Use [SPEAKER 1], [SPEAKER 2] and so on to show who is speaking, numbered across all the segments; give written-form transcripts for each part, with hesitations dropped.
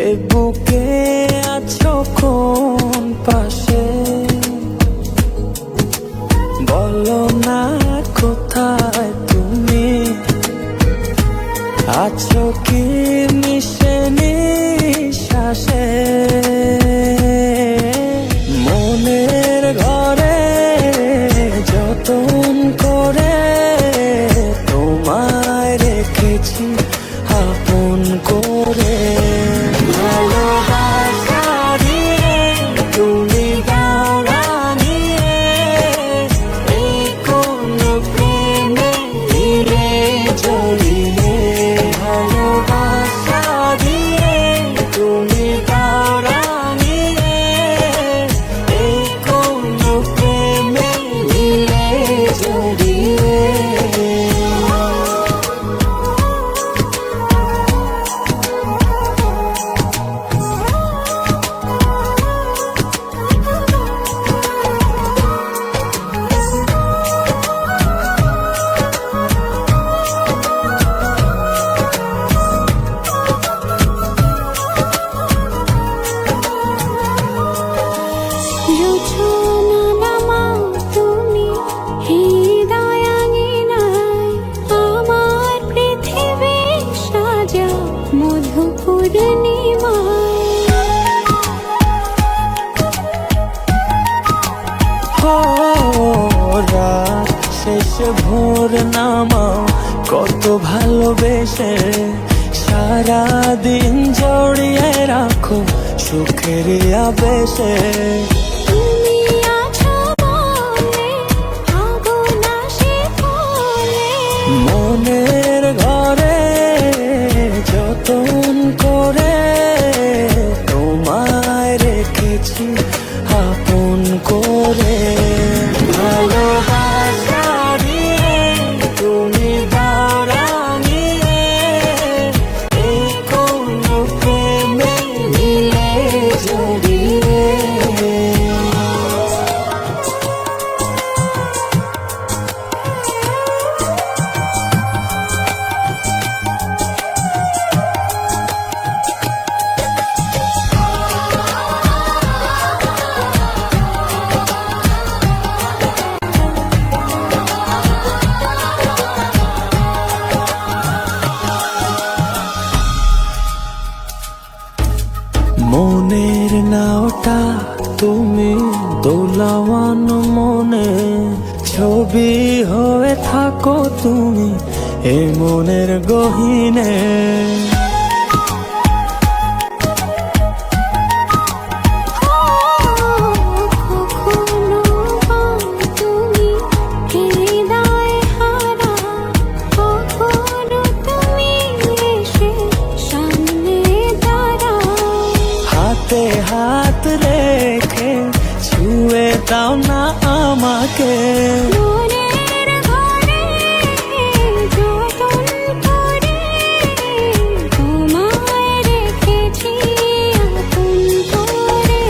[SPEAKER 1] এ বুকে আছো কোন পাশে, বলো না কোথায় তুমি আছো কি মিশে নিঃশ্বাসে। মনের ঘরে যতন করে তোমায় রেখেছি আপন করে। ভালোবাসা দিয়ে তুমি দাও রাঙিয়ে, এই কোন প্রেমে দিলে জড়িয়ে। ভালোবাসা দিয়ে তুমি দাও রাঙিয়ে, এই কোন প্রেমে দিলে জড়িয়ে। রাত শেষে ভোর নামাও কত ভালোবেসে, সারাদিন জড়িয়ে রাখো সুখের আবেশে। মনের ঘরে যতন করে তোমায় রেখেছি আপন করে। ভালোবাসা দিয়ে তুমি দাও রাঙিয়ে, এই কোন প্রেমে দিলে জড়িয়ে। মনের নাওটা তুমি দোলাওয়ান মনে, ছবি হয়ে থাকো তুমি এ মনের গহীনে। হাত রেখে ছুঁয়ে দাও না আমাকে,
[SPEAKER 2] মনের ঘরে যতন করে তোমায় রেখেছি আপন করে।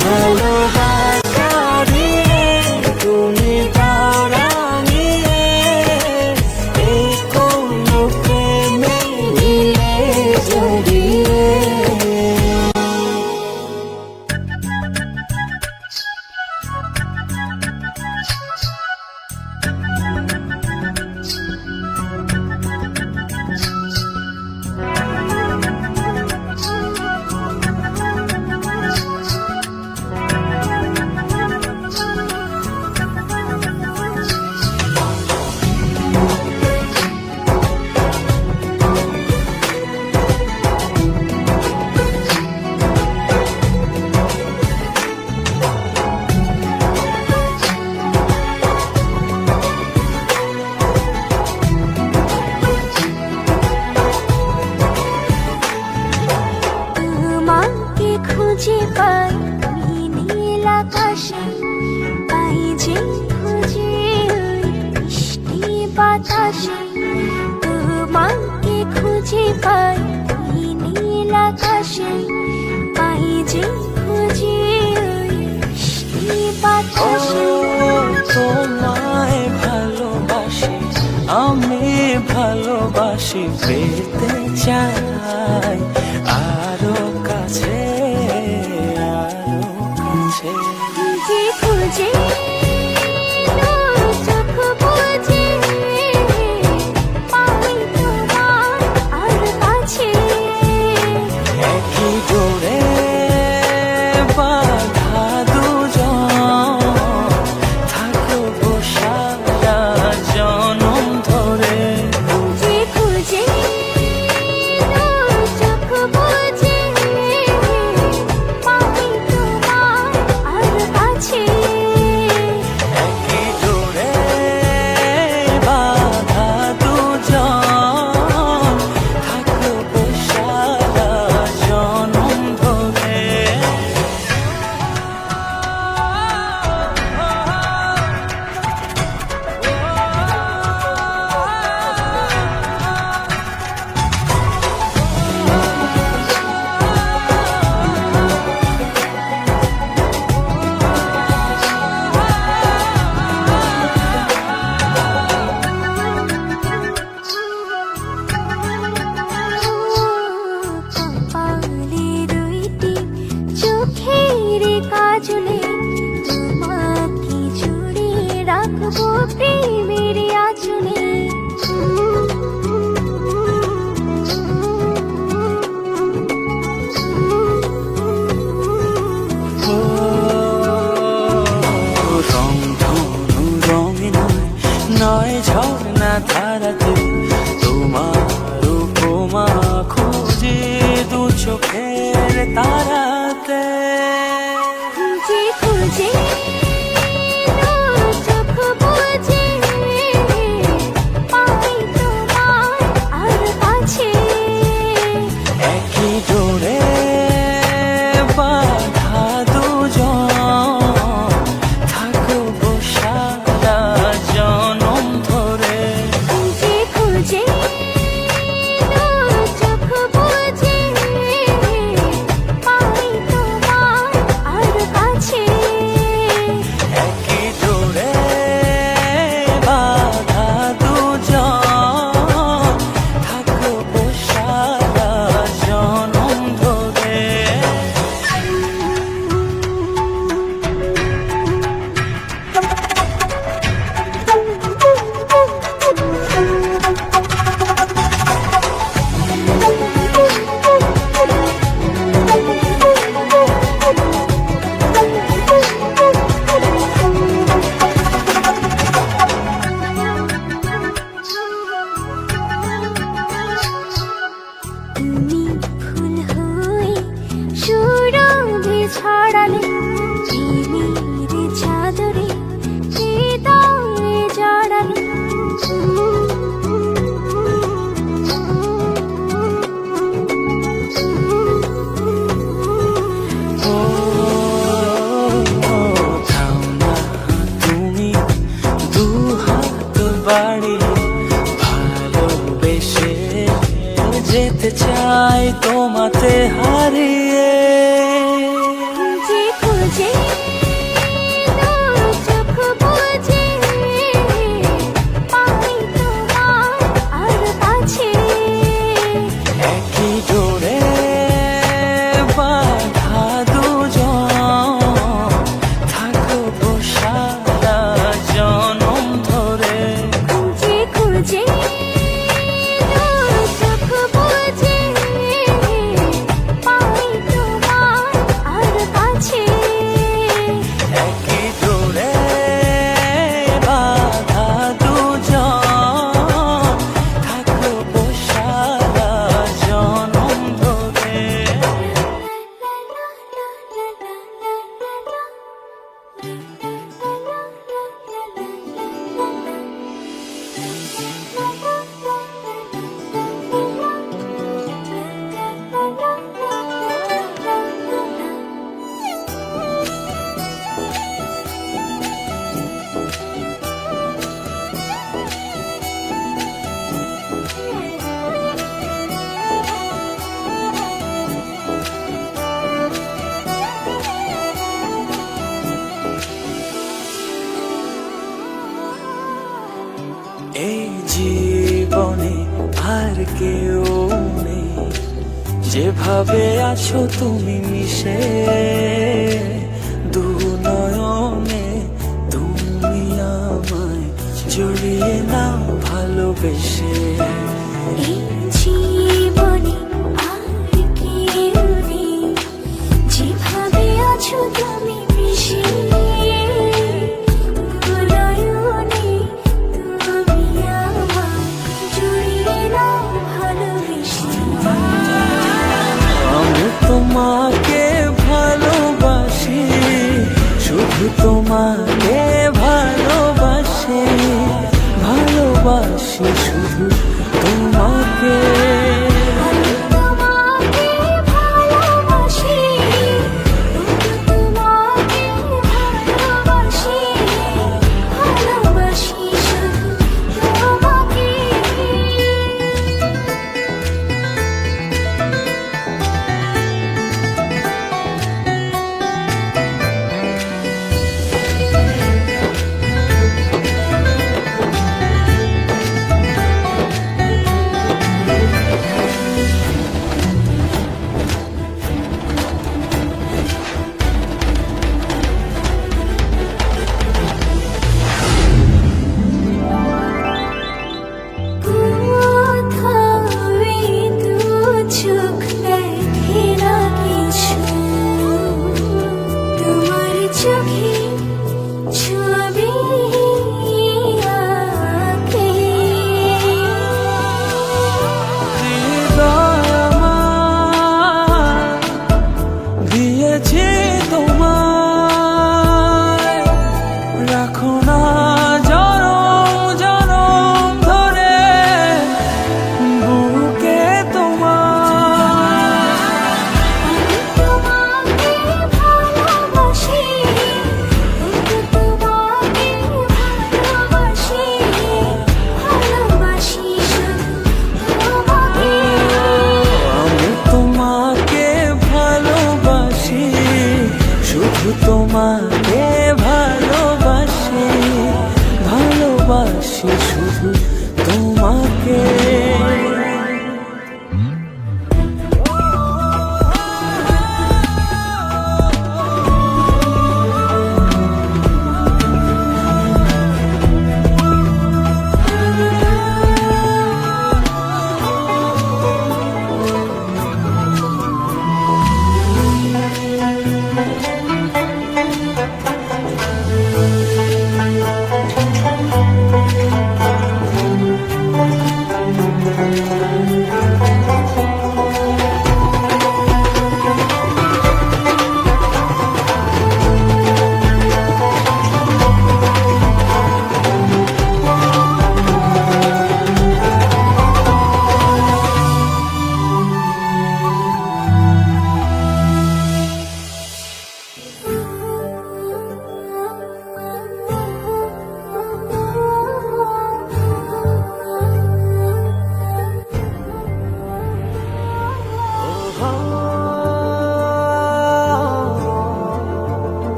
[SPEAKER 1] ভালোবাসা দিয়ে তুমি দাও রাঙিয়ে, এই কোন প্রেমে দিলে জড়িয়ে।
[SPEAKER 2] খুঁজে পাই নীল আকাশে, পাই যে খুঁজে মিষ্টি বাতাসে। তোমাকে খুঁজে পাই নীল আকাশে, পাই যে খুঁজে মিষ্টি বাতাসে।
[SPEAKER 1] তোমায় ভালোবাসি আমি, ভালোবাসি পেতে চাই আরো
[SPEAKER 2] প্রেমের আচলে।
[SPEAKER 1] ও রং ধনু রঙে নয়, নয় ঝর্ণা ধারাতে, তোমার উপমা খুঁজে দু চোখের তারাতে।
[SPEAKER 2] খুঁজে খুঁজে চোখ বুজে পাই তোমার আর কাছে।
[SPEAKER 1] একই ডোরে বাঁধা দুজন, থাকবো সারা জনম ধরে।
[SPEAKER 2] খুঁজে খুঁজে চোখ বুজে পাই তোমার আর কাছে।
[SPEAKER 1] একই ডোরে বাঁধা দুজন, থাকবো সারা জনম ধরে।
[SPEAKER 2] তুমি ফুল হয়ে সুরভি ছড়ালে, প্রেমের চাদরে হৃদয়ে জড়ালে।
[SPEAKER 1] ও থাও না তুমি দু হাত বাড়িয়ে, ভালোবেসে যেতে চাই তোমাতে হারিয়ে।
[SPEAKER 2] খুঁজে খুঁজে চোখ বুজে পাই তোমার আর কাছে।
[SPEAKER 1] একই ডোরে বাঁধা দুজন, থাকবো সারা জনম ধরে।
[SPEAKER 2] খুঁজে খুঁজে চোখ বুজে পাই তোমার আর কাছে।
[SPEAKER 1] একই ডোরে বাঁধা দুজন, থাকবো সারা জনম ধরে। এই জীবনে আর কেউ নেই, যেভাবে আছো তুমি মিশে দু নয়নে। তুমি আমায় জড়িয়ে নাও ভালোবেসে।
[SPEAKER 2] এই জীবনে আর কেউ নেই, যেভাবে আছো তুমি মিশে নয়নে। তুমি আমায় জড়িয়ে নাও ভালোবেসে।
[SPEAKER 1] আমি তোমাকে ভালোবাসি, শুধু তোমাকে ভালোবাসি, ভালোবাসি শুধু তোমাকে।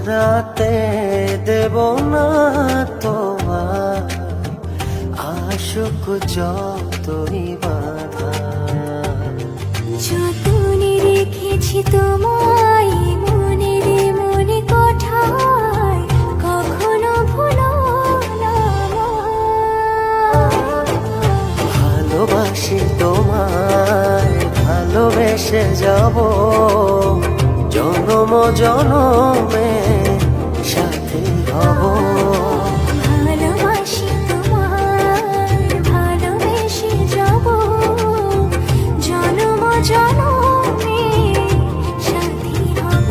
[SPEAKER 1] হারাতে দেব না তোমার আশুক যতই বাধা।
[SPEAKER 2] যতনে রেখেছি তোমায় মনের মনে কোঠায়, কখনো ভুলো না আমায়।
[SPEAKER 1] ভালোবাসি তোমায়, ভালোবেসে যাব জনম জনমে সাথী হব।
[SPEAKER 2] ভালোবাসি তোমায়, ভালোবেসে যাব জনম জনমে সাথী হব।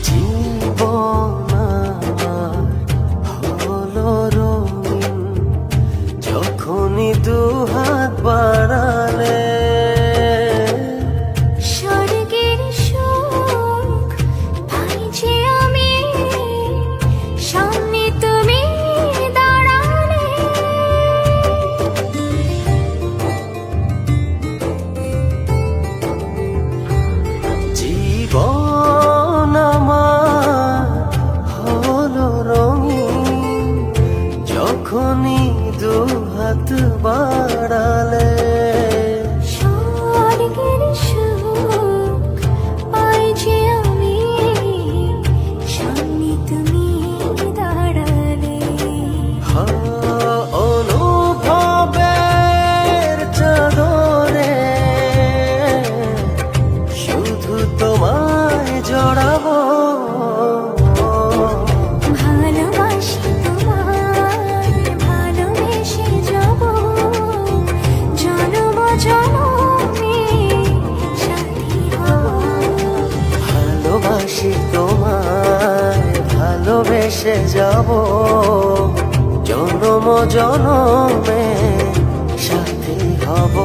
[SPEAKER 1] জীবন আমার হলো রঙিন, যখনই দুহাত বাড়ালে।
[SPEAKER 2] স্বর্গের সুখ পাই যে আমি, সামনে তুমি দাঁড়ালে।
[SPEAKER 1] জীবন আমার হলো রঙিন, যখনই দুহাত বাড়ালে।
[SPEAKER 2] স্বর্গের সুখ পাই যে আমি, সামনে তুমি দাঁড়ালে।
[SPEAKER 1] অনুভবের চাদরে শুধু তোমায় জড়াবো।
[SPEAKER 2] ভালোবাসি তোমায়, ভালোবেসে যাব জনম জনমে সাথী হব।
[SPEAKER 1] ভালোবাসি তোমায়, ভালোবেসে যাব জনম জনমে সাথী হব।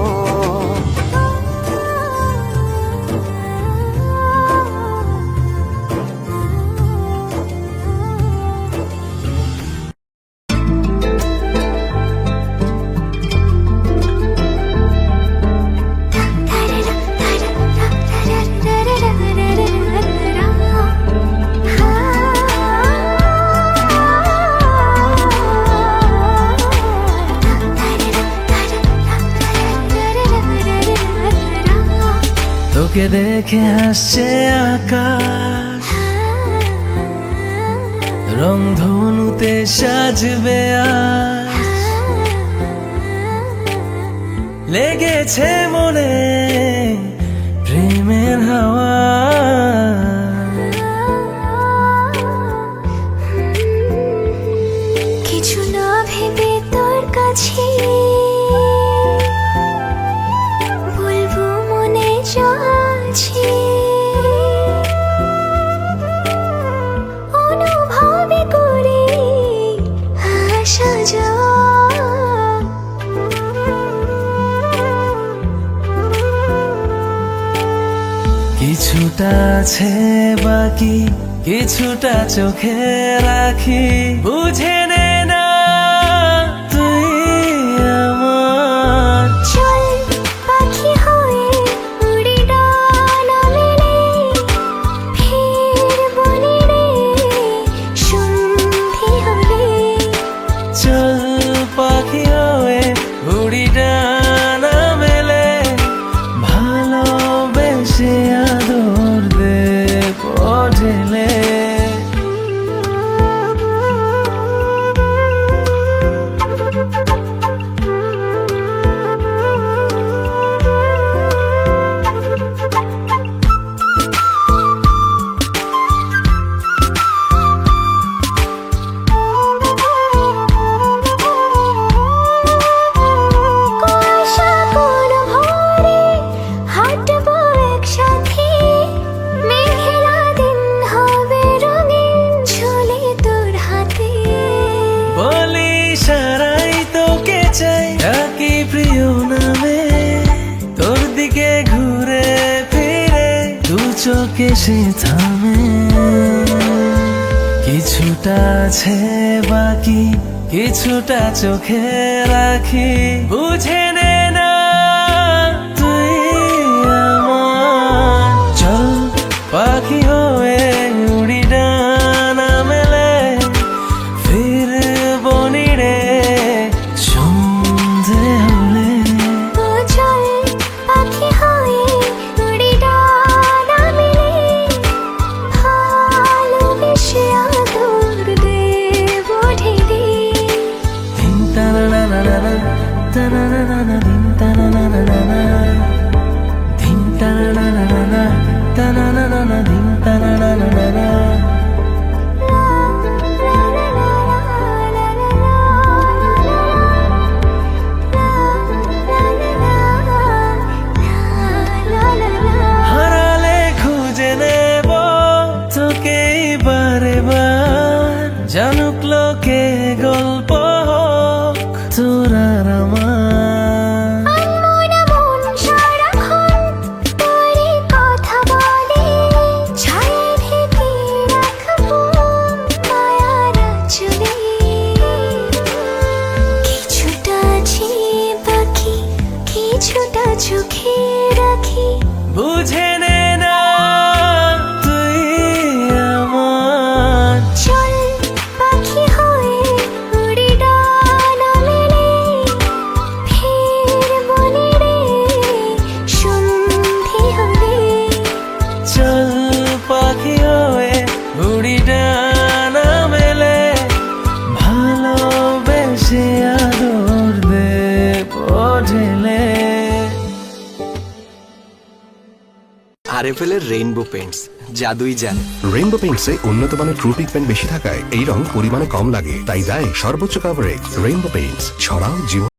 [SPEAKER 1] তোকে দেখে হাসছে আকাশ, রংধনুতে সাজবে আজ। লেগেছে মনে প্রেমের হাওয়া,
[SPEAKER 2] কিছু না ভেবে তোর কাছে বলবো মনে যা আছে। অনুভবে করে আসা যাওয়া,
[SPEAKER 1] কিছুটা আছে বাকি, কিছুটা চোখে রাখি। বুঝে নে না তুই আমার।
[SPEAKER 2] চল পাখি হয়ে উড়ি ডানা মেলে, ফিরবো রে সন্ধে হলে।
[SPEAKER 1] চল পাখি হয়ে উড়ি ডানা মেলে, ভালোবেসে আদর দেব ঢেলে। এসে থামে, কিছুটা আছে বাকি, কিছুটা চোখে রাখি, বুঝে নে না তুই আমার। চল পাখি হয়ে উড়ি ডানা মেলে, ফিরবো নিড়ে সন্ধে হলে।
[SPEAKER 2] ও চল পাখি হয়ে উড়ি ডানা মেলে, ভালোবেসে আদর দেব ঢেলে।
[SPEAKER 1] ধিন তানানানানা, তানানানানা, ধিন তানানানানা, ধিন তানানানানা, তানানানানা, ধিন তানানানানা। হারালে খুঁজে নেব তোকে বারে বার, জানুক লোকে গল্প হোক তোর আর আমার।
[SPEAKER 2] মন মন সারাক্ষণ তোরই কথা বলে, ছায়া ঢেকে রাখবো মায়ার আঁচলে। কিছুটা আছে বাকি, কিছুটা চোখে রাখি,
[SPEAKER 1] বুঝে নে না তুই আমার।
[SPEAKER 2] চল পাখি হয়ে উড়ি ডানা মেলে, ফিরবো নিড়ে সন্ধে হলে।
[SPEAKER 1] চল পাখি হয়ে উড়ি ডানা মেলে, ভালোবেসে আদর দেব ঢেলে।
[SPEAKER 3] আরএফএল এর রেইনবো পেইন্টস জাদুই জানে।
[SPEAKER 4] রেইনবো পেইন্টসে উন্নত মানের ট্রু পিগমেন্ট বেশি থাকায় এই রং পরিমাণে কম লাগে, তাই দেয় সর্বোচ্চ কভারেজ। রেইনবো পেইন্টস, ছড়াও জীবন।